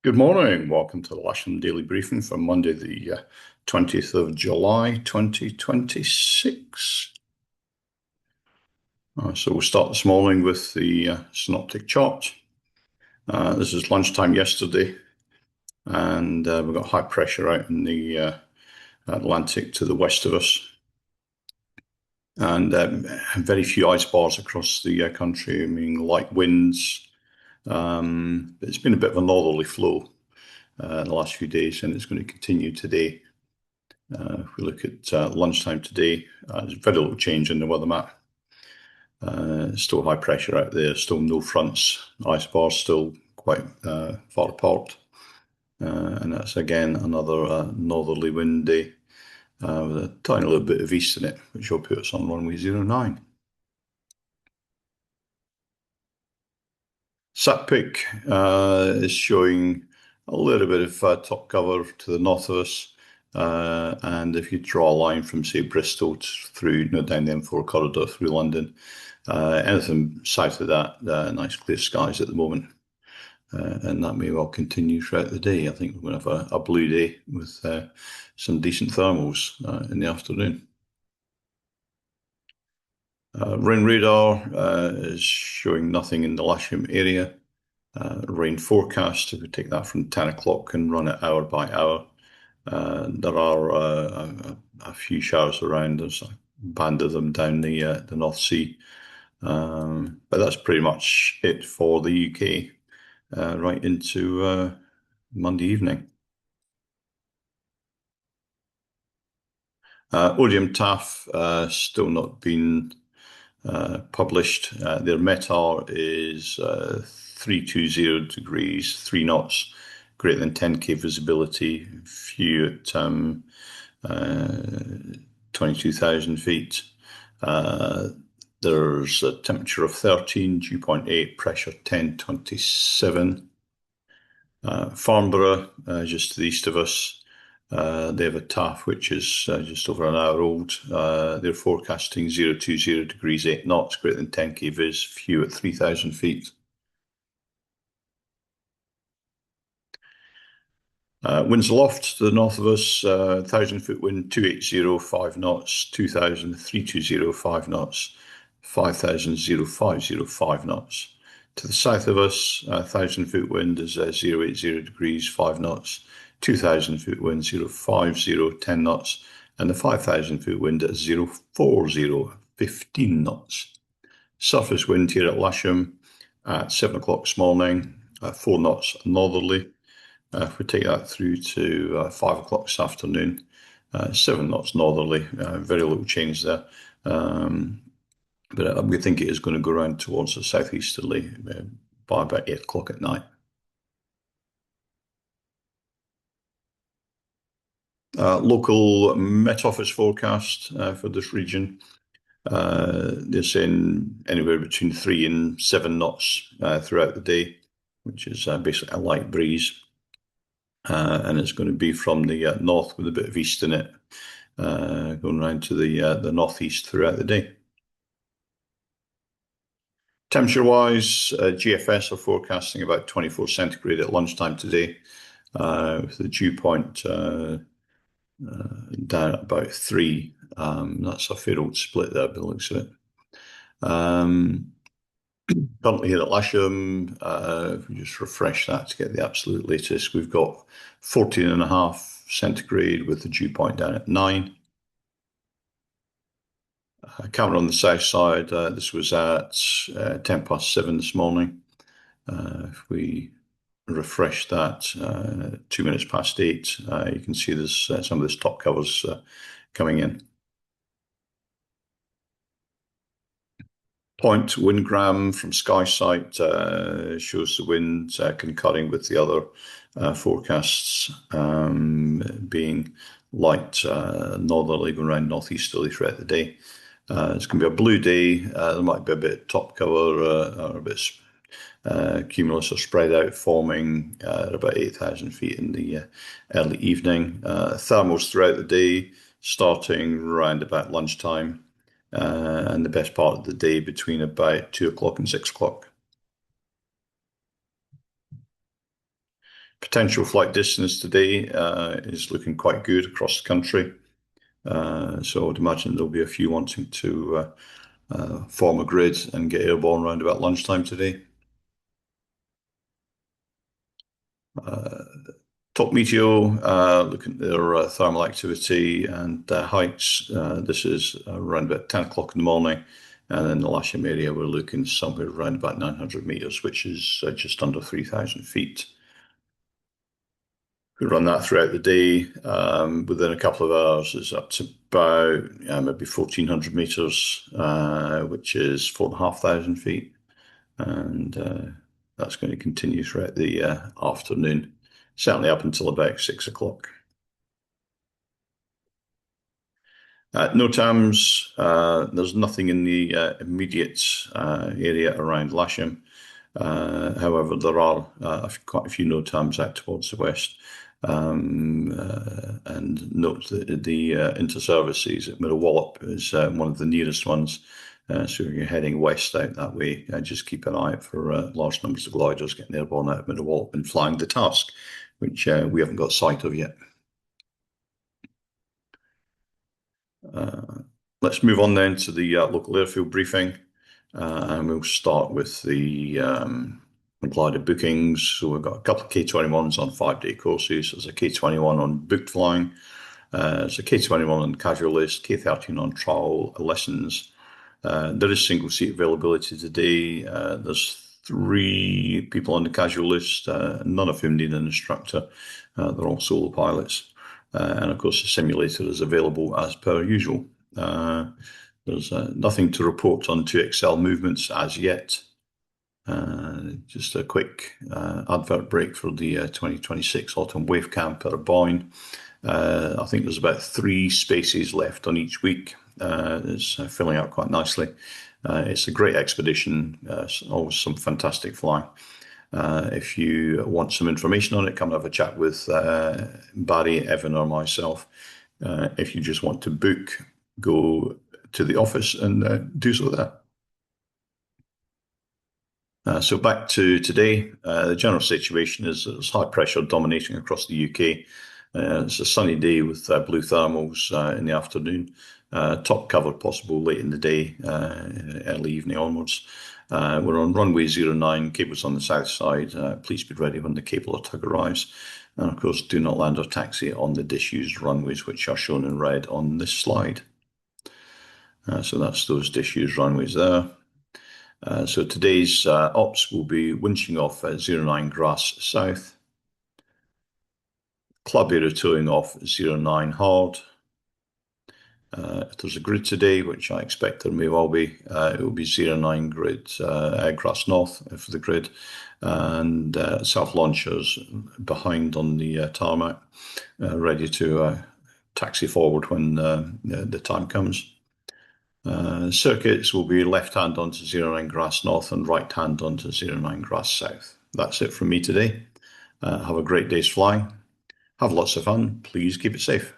Good morning. Welcome to the Lasham Daily Briefing for Monday, the 20th of July, 2026. So we'll start this morning with the synoptic chart. This is lunchtime yesterday, and we've got high pressure out in the Atlantic to the west of us, and very few ice bars across the country, meaning light winds. It's been a bit of a northerly flow in the last few days, and it's going to continue today. If we look at lunchtime today, there's very little change in the weather map. Still high pressure out there, still no fronts, ice bars still quite far apart. And that's again another northerly wind day with a tiny little bit of east in it, which will put us on runway 09. Satpic is showing a little bit of top cover to the north of us. And if you draw a line from, say, Bristol through, down the M4 corridor through London, anything south of that, nice clear skies at the moment. And that may well continue throughout the day. I think we're going to have a blue day with some decent thermals in the afternoon. Rain radar is showing nothing in the Lasham area. Rain forecast, if we take that from 10 o'clock and run it hour by hour, there are a few showers around. There's a band of them down the North Sea. But that's pretty much it for the UK right into Monday evening. Odium TAF still not been published. Their METAR is 320 degrees, 3 knots, greater than 10k visibility, few at 22,000 feet. There's a temperature of 13, dew point 8, pressure 1027. Farnborough, just to the east of us, they have a TAF which is just over an hour old. They're forecasting 020 degrees, 8 knots, greater than 10k vis, few at 3,000 feet. Winds aloft to the north of us, 1,000-foot wind, 280, 5 knots, 2,000, 320, 5 knots, 5,000, 050, 5 knots. To the south of us, 1,000-foot wind is 080 degrees, 5 knots, 2,000-foot wind, 050, 10 knots, and the 5,000-foot wind at 040, 15 knots. Surface wind here at Lasham at 7 o'clock this morning, 4 knots northerly. If we take that through to 5 o'clock this afternoon, 7 knots northerly, very little change there. But we think it is going to go around towards the southeasterly by about 8 o'clock at night. Local Met Office forecast for this region. They're saying anywhere between 3 and 7 knots throughout the day, which is basically a light breeze. And it's going to be from the north with a bit of east in it, going around to the northeast throughout the day. Temperature-wise, GFS are forecasting about 24 centigrade at lunchtime today, with the dew point down at about 3. That's a fair old split there by the looks of it. Currently here at Lasham, if we just refresh that to get the absolute latest, we've got 14.5 centigrade with the dew point down at 9. Camera on the south side, this was at 10 past 7 this morning. If we refresh that 2 minutes past 8, you can see there's some of this top covers coming in. Point windgram from SkySight shows the wind concurring with the other forecasts being light northerly going around northeasterly throughout the day. It's going to be a blue day. There might be a bit of top cover or a bit cumulus or spread out forming at about 8,000 feet in the early evening. Thermals throughout the day starting around about lunchtime. And the best part of the day between about 2 o'clock and 6 o'clock. Potential flight distance today is looking quite good across the country. So I would imagine there'll be a few wanting to form a grid and get airborne around about lunchtime today. Top Meteo, looking at their thermal activity and heights. This is around about 10 o'clock in the morning. And in the Lasham area, we're looking somewhere around about 900 metres, which is just under 3,000 feet. We run that throughout the day. Within a couple of hours, it's up to about maybe 1,400 metres, which is 4,500 feet. And that's going to continue throughout the afternoon, certainly up until about 6 o'clock. NOTAMs, there's nothing in the immediate area around Lasham. However, there are quite a few NOTAMs out towards the west. And note that the inter-services at Middlewallop is one of the nearest ones. So if you're heading west out that way, just keep an eye out for large numbers of gliders getting airborne out of Middlewallop and flying the task, which we haven't got sight of yet. Let's move on then to the local airfield briefing, and we'll start with the glider bookings. So we've got a couple of K21s on 5-day courses. There's a K21 on booked flying. There's a K21 on casual list, K13 on trial lessons. There is single seat availability today. There's 3 people on the casual list, none of whom need an instructor. They're all solo pilots. And of course, the simulator is available as per usual. There's nothing to report on 2XL movements as yet. Just a quick advert break for the 2026 Autumn Wave Camp at Boyne. I think there's about 3 spaces left on each week. It's filling out quite nicely. It's a great expedition. Always some fantastic flying. If you want some information on it, come and have a chat with Barry, Evan, or myself. If you just want to book, go to the office and do so there. So back to today, the general situation is there's high pressure dominating across the UK. It's a sunny day with blue thermals in the afternoon. Top cover possible late in the day, early evening onwards. We're on runway 09, cables on the south side. Please be ready when the cable or tug arrives. And of course, do not land or taxi on the disused runways, which are shown in red on this slide. So that's those disused runways there. So today's ops will be winching off 09 Grass South, club area towing off 09 Hard. If there's a grid today, which I expect there may well be, it will be 09 grid Grass North for the grid, and self-launchers behind on the tarmac, ready to taxi forward when the time comes. Circuits will be left hand onto 09 Grass North and right hand onto 09 Grass South. That's it from me today. Have a great day's flying. Have lots of fun. Please keep it safe.